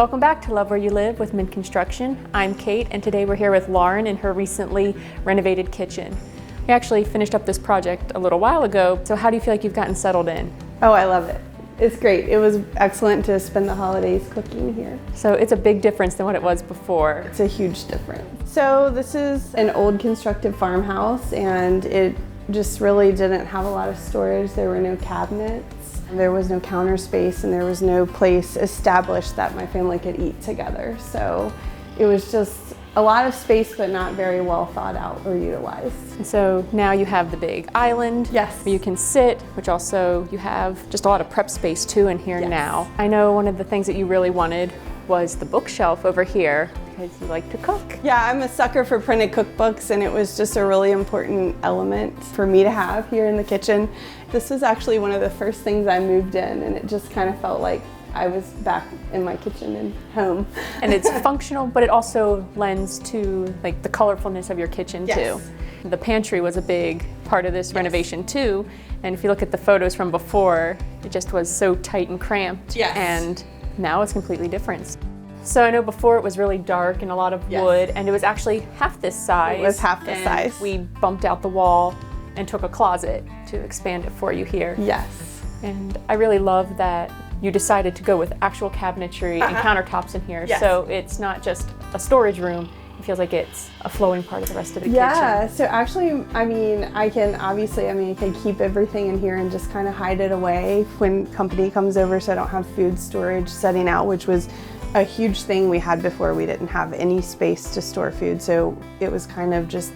Welcome back to Love Where You Live with Mint Construction. I'm Kate, and today we're here with Lauren in her recently renovated kitchen. We actually finished up this project a little while ago, so how do you feel like you've gotten settled in? Oh, I love it. It's great. It was excellent to spend the holidays cooking here. So it's a big difference than what it was before. It's a huge difference. So this is an old constructed farmhouse, and it just really didn't have a lot of storage. There were no cabinets. There was no counter space, and there was no place established that my family could eat together. So it was just a lot of space, but not very well thought out or utilized. And so now you have the big island Yes. where you can sit, which also you have just a lot of prep space too in here now. I know one of the things that you really wanted was the bookshelf over here because you like to cook. Yeah, I'm a sucker for printed cookbooks, and it was just a really important element for me to have here in the kitchen. This was actually one of the first things I moved in, and it just kind of felt like I was back in my kitchen and home. And it's functional, but it also lends to like the colorfulness of your kitchen too. The pantry was a big part of this renovation too, and if you look at the photos from before, it just was so tight and cramped. And now it's completely different. So I know before it was really dark and a lot of wood, and it was actually half this size. It was half the size. We bumped out the wall and took a closet to expand it for you here. Yes. And I really love that you decided to go with actual cabinetry and countertops in here. So it's not just a storage room. It feels like it's a flowing part of the rest of the kitchen. Yeah, so actually, I can keep everything in here and just kind of hide it away when company comes over, so I don't have food storage setting out, which was a huge thing we had before. We didn't have any space to store food, so it was kind of just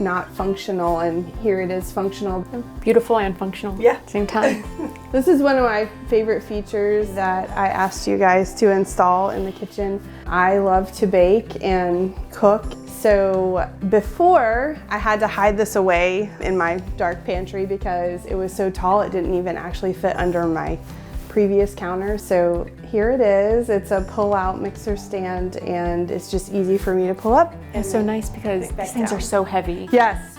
not functional, and here it is functional. Beautiful and functional at the same time. This is one of my favorite features that I asked you guys to install in the kitchen. I love to bake and cook, so before I had to hide this away in my dark pantry because it was so tall it didn't even actually fit under my previous counter. So here it is. It's a pull-out mixer stand, and it's just easy for me to pull up. It's so nice because these things are so heavy. Yes,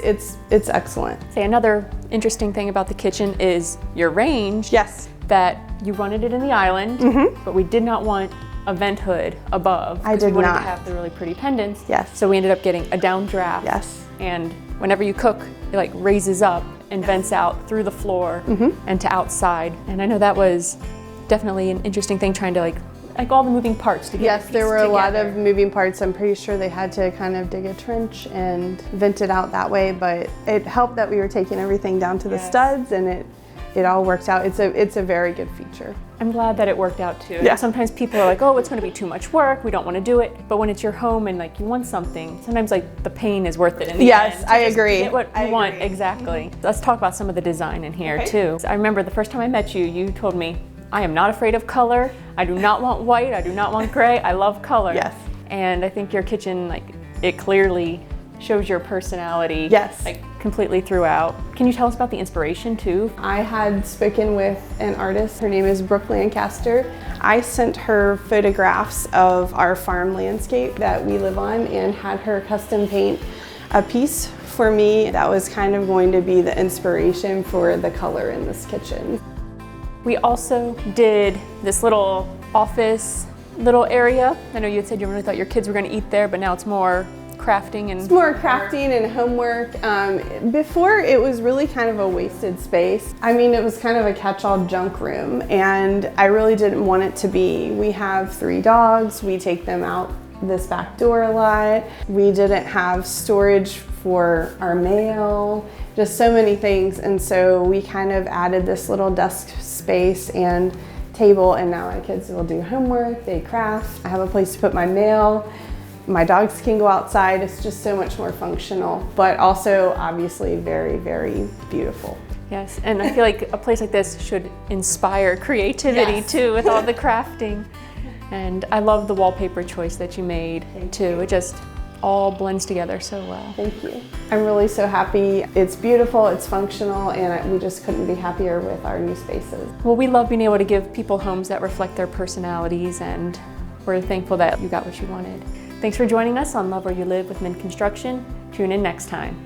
it's excellent. Say another interesting thing about the kitchen is your range. Yes. That you wanted it in the island, but we did not want a vent hood above. I did we wanted not. to have the really pretty pendants. Yes. So we ended up getting a downdraft. Yes. And whenever you cook, it like raises up and vents out through the floor and to outside. And I know that was definitely an interesting thing, trying to like all the moving parts to get Yes, there were together. a lot of moving parts. I'm pretty sure they had to kind of dig a trench and vent it out that way, but it helped that we were taking everything down to the studs, and it all worked out. It's a very good feature. I'm glad that it worked out too. Yeah. And sometimes people are like, oh, it's going to be too much work. We don't want to do it. But when it's your home and like you want something, sometimes like the pain is worth it in the end. Yes, I agree. Get what you want, exactly. Let's talk about some of the design in here too. I remember the first time I met you, you told me, I am not afraid of color. I do not want white. I do not want gray. I love color. Yes. And I think your kitchen, like, it clearly shows your personality. Yes. Like completely throughout. Can you tell us about the inspiration too? I had spoken with an artist. Her name is Brooke Lancaster. I sent her photographs of our farm landscape that we live on and had her custom paint a piece for me that was kind of going to be the inspiration for the color in this kitchen. We also did this little office little area. I know you had said you really thought your kids were going to eat there, but now it's more crafting and... It's more crafting and homework. Before it was really kind of a wasted space. I mean, it was kind of a catch-all junk room, and I really didn't want it to be. We have 3 dogs. We take them out this back door a lot. We didn't have storage for our mail, just so many things, and so we kind of added this little desk space and table, and now my kids will do homework, they craft. I have a place to put my mail. My dogs can go outside. It's just so much more functional, but also obviously very, very beautiful. Yes, and I feel like a place like this should inspire creativity too, with all the crafting. And I love the wallpaper choice that you made too. It just all blends together so well. Thank you. I'm really so happy. It's beautiful, it's functional, and we just couldn't be happier with our new spaces. Well, we love being able to give people homes that reflect their personalities, and we're thankful that you got what you wanted. Thanks for joining us on Love Where You Live with Mint Construction. Tune in next time.